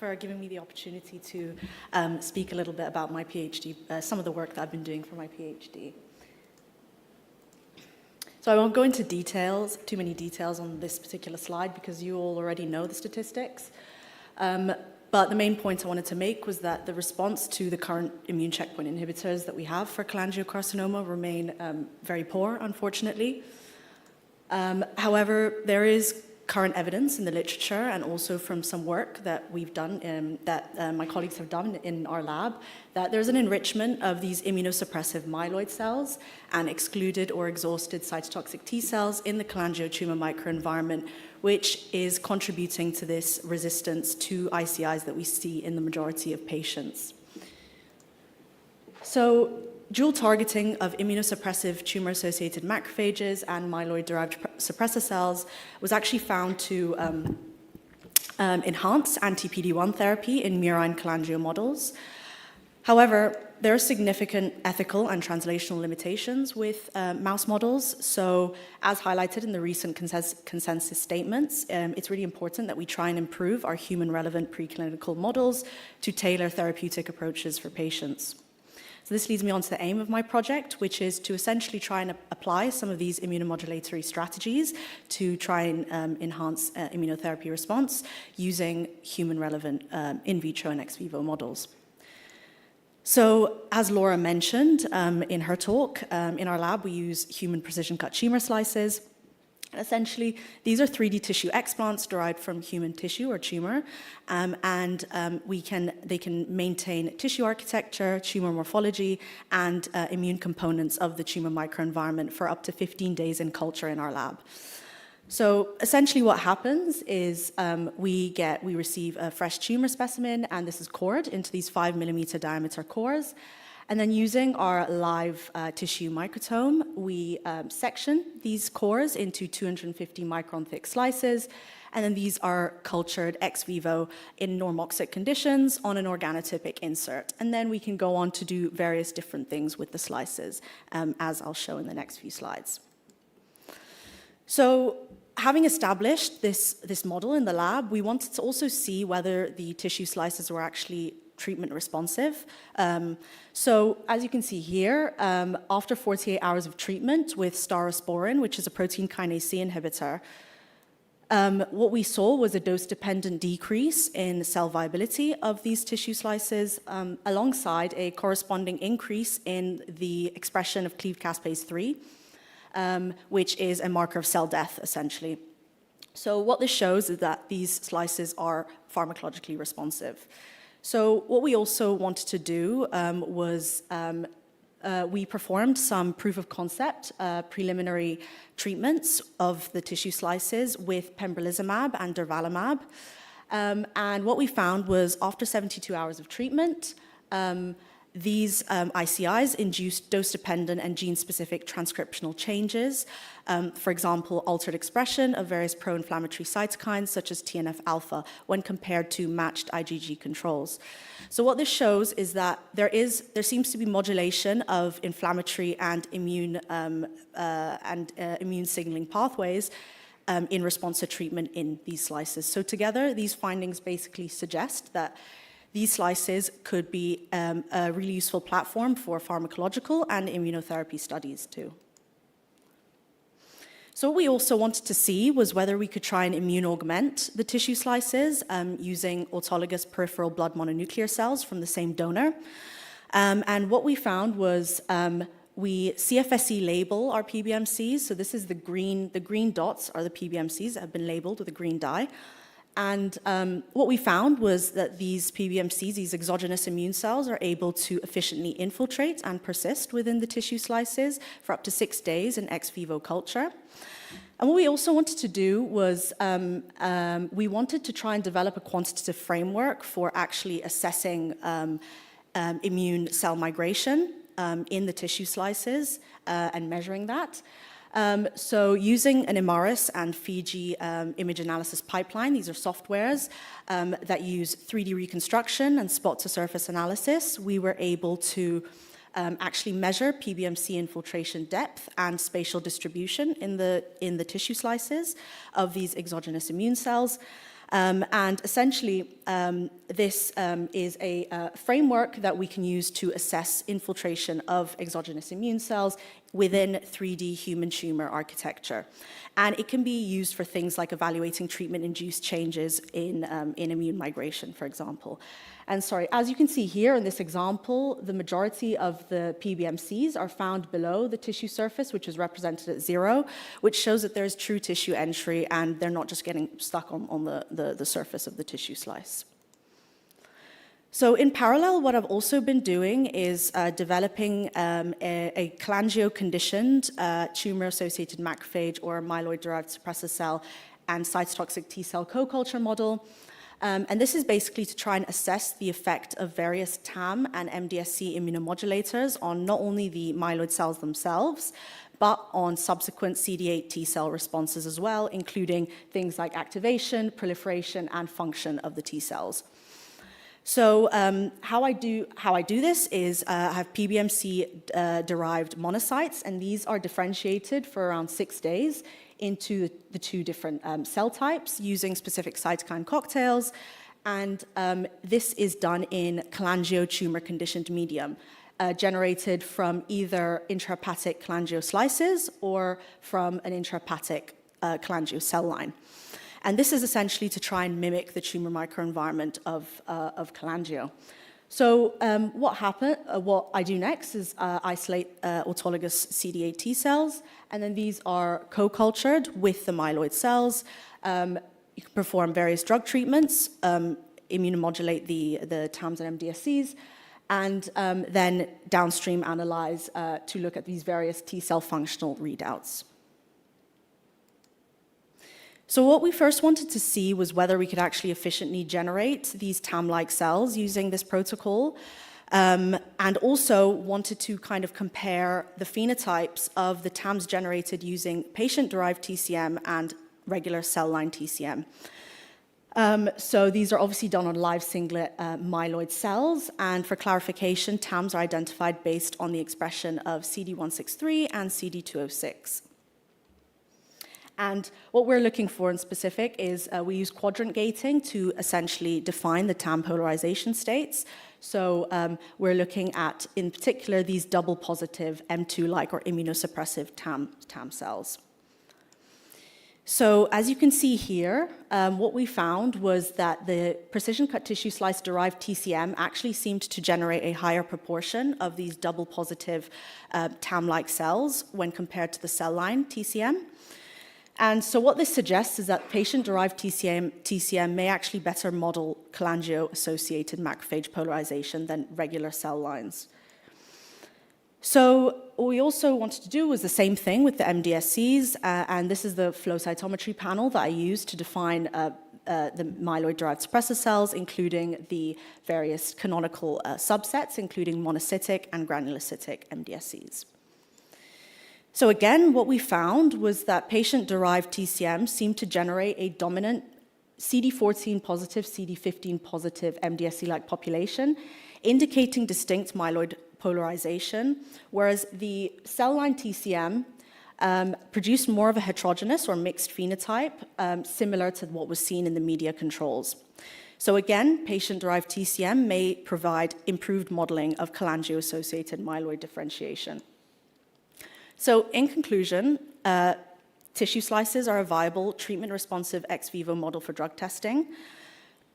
for giving me the opportunity to speak a little bit about my PhD, some of the work that I've been doing for my PhD. So I won't go into details, too many details on this particular slide because you all already know the statistics. But the main point I wanted to make was that the response to the current immune checkpoint inhibitors that we have for cholangiocarcinoma remain very poor, unfortunately. However, there is current evidence in the literature and also from some work that we've done, that my colleagues have done in our lab, that there's an enrichment of these immunosuppressive myeloid cells and excluded or exhausted cytotoxic T cells in the cholangiotumor microenvironment, which is contributing to this resistance to ICIs that we see in the majority of patients. So, dual targeting of immunosuppressive tumor-associated macrophages and myeloid-derived suppressor cells was actually found to enhance anti-PD-1 therapy in murine cholangio models. However, there are significant ethical and translational limitations with mouse models. So, as highlighted in the recent consensus statements, it's really important that we try and improve our human-relevant preclinical models to tailor therapeutic approaches for patients. So this leads me on to the aim of my project, which is to essentially try and apply some of these immunomodulatory strategies to try and enhance immunotherapy response using human-relevant in vitro and ex vivo models. So, as Laura mentioned in her talk, in our lab we use human precision-cut tumor slices. Essentially, these are 3D tissue explants derived from human tissue or tumor, and they can maintain tissue architecture, tumor morphology, and immune components of the tumor microenvironment for up to 15 days in culture in our lab. So essentially what happens is we receive a fresh tumor specimen, and this is cored into these 5 millimeter diameter cores. And then using our live tissue microtome, we section these cores into 250 micron thick slices, and then these are cultured ex vivo in normoxic conditions on an organotypic insert. And then we can go on to do various different things with the slices, as I'll show in the next few slides. So, having established this model in the lab, we wanted to also see whether the tissue slices were actually treatment responsive. So as you can see here, after 48 hours of treatment with staurosporin, which is a protein kinase C inhibitor, what we saw was a dose-dependent decrease in cell viability of these tissue slices, alongside a corresponding increase in the expression of cleaved caspase-3, which is a marker of cell death, essentially. So what this shows is that these slices are pharmacologically responsive. So what we also wanted to do was we performed some proof of concept preliminary treatments of the tissue slices with pembrolizumab and durvalumab. And what we found was after 72 hours of treatment, these ICIs induced dose-dependent and gene-specific transcriptional changes, for example, altered expression of various pro-inflammatory cytokines such as TNF-alpha when compared to matched IgG controls. So what this shows is that there seems to be modulation of inflammatory and immune signaling pathways in response to treatment in these slices. So together, these findings basically suggest that these slices could be a really useful platform for pharmacological and immunotherapy studies too. So what we also wanted to see was whether we could try and immune augment the tissue slices using autologous peripheral blood mononuclear cells from the same donor. And what we found was we CFSE label our PBMCs. So this is the green dots are the PBMCs that have been labeled with a green dye. And what we found was that these PBMCs, these exogenous immune cells, are able to efficiently infiltrate and persist within the tissue slices for up to 6 days in ex vivo culture. And what we also wanted to do was we wanted to try and develop a quantitative framework for actually assessing immune cell migration in the tissue slices and measuring that. So using an Imaris and Fiji image analysis pipeline, these are softwares that use 3D reconstruction and spot-to-surface analysis, we were able to actually measure PBMC infiltration depth and spatial distribution in the tissue slices of these exogenous immune cells. And essentially, this is a framework that we can use to assess infiltration of exogenous immune cells within 3D human tumor architecture. And it can be used for things like evaluating treatment-induced changes in immune migration, for example. And sorry, as you can see here in this example, the majority of the PBMCs are found below the tissue surface, which is represented at 0, which shows that there's true tissue entry and they're not just getting stuck on the surface of the tissue slice. So in parallel, what I've also been doing is developing a cholangio-conditioned tumor-associated macrophage or myeloid-derived suppressor cell and cytotoxic T-cell co-culture model. And this is basically to try and assess the effect of various TAM and MDSC immunomodulators on not only the myeloid cells themselves, but on subsequent CD8 T-cell responses as well, including things like activation, proliferation, and function of the T-cells. So how I do this is I have PBMC-derived monocytes, and these are differentiated for around 6 days into the 2 different cell types using specific cytokine cocktails. And this is done in cholangio tumor-conditioned medium, generated from either intrahepatic cholangio slices or from an intrahepatic cholangio cell line. And this is essentially to try and mimic the tumor microenvironment of cholangio. So what I do next is isolate autologous CD8 T cells, and then these are co-cultured with the myeloid cells. You can perform various drug treatments, immunomodulate the TAMs and MDSCs, and then downstream analyze to look at these various T cell functional readouts. So what we first wanted to see was whether we could actually efficiently generate these TAM-like cells using this protocol, and also wanted to kind of compare the phenotypes of the TAMs generated using patient-derived TCM and regular cell line TCM. So these are obviously done on live singlet myeloid cells, and for clarification, TAMs are identified based on the expression of CD163 and CD206. And what we're looking for in specific is we use quadrant gating to essentially define the TAM polarization states. So we're looking at, in particular, these double positive M2-like or immunosuppressive TAM cells. So as you can see here, what we found was that the precision-cut tissue slice-derived TCM actually seemed to generate a higher proportion of these double positive TAM-like cells when compared to the cell line TCM. And so what this suggests is that patient-derived TCM may actually better model cholangio-associated macrophage polarization than regular cell lines. So what we also wanted to do was the same thing with the MDSCs, and this is the flow cytometry panel that I used to define the myeloid-derived suppressor cells, including the various canonical subsets, including monocytic and granulocytic MDSCs. So again, what we found was that patient-derived TCM seemed to generate a dominant CD14 positive, CD15 positive MDSC-like population, indicating distinct myeloid polarization, whereas the cell line TCM produced more of a heterogeneous or mixed phenotype, similar to what was seen in the media controls. So again, patient-derived TCM may provide improved modeling of cholangio-associated myeloid differentiation. So in conclusion, tissue slices are a viable treatment-responsive ex vivo model for drug testing.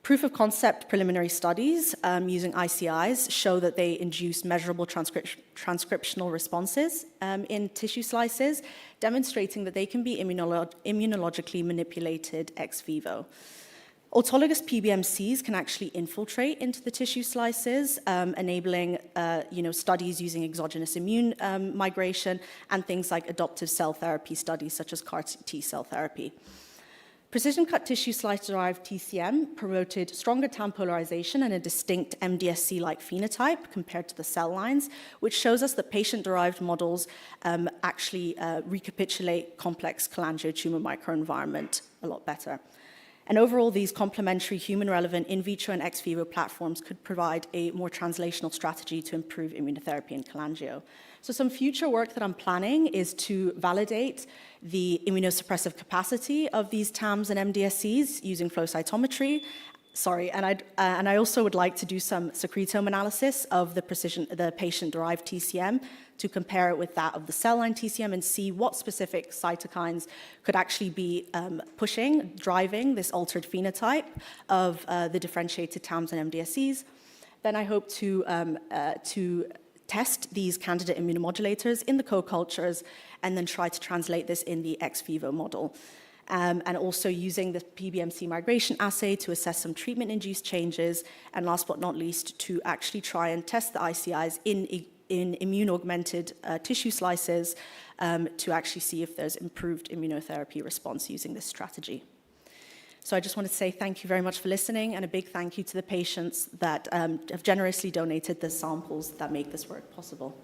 Proof of concept preliminary studies using ICIs show that they induce measurable transcriptional responses in tissue slices, demonstrating that they can be immunologically manipulated ex vivo. Autologous PBMCs can actually infiltrate into the tissue slices, enabling studies using exogenous immune migration and things like adoptive cell therapy studies such as CAR T cell therapy. Precision-cut tissue slice-derived TCM promoted stronger TAM polarization and a distinct MDSC-like phenotype compared to the cell lines, which shows us that patient-derived models actually recapitulate complex cholangiotumor microenvironment a lot better. And overall, these complementary human-relevant in vitro and ex vivo platforms could provide a more translational strategy to improve immunotherapy in cholangio. So some future work that I'm planning is to validate the immunosuppressive capacity of these TAMs and MDSCs using flow cytometry. And I also would like to do some secretome analysis of the patient-derived TCM to compare it with that of the cell line TCM and see what specific cytokines could actually be driving this altered phenotype of the differentiated TAMs and MDSCs. Then I hope to test these candidate immunomodulators in the co-cultures and then try to translate this in the ex vivo model. And also using the PBMC migration assay to assess some treatment-induced changes, and last but not least, to actually try and test the ICIs in immune-augmented tissue slices to actually see if there's improved immunotherapy response using this strategy. So I just want to say thank you very much for listening, and a big thank you to the patients that have generously donated the samples that make this work possible.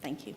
Thank you.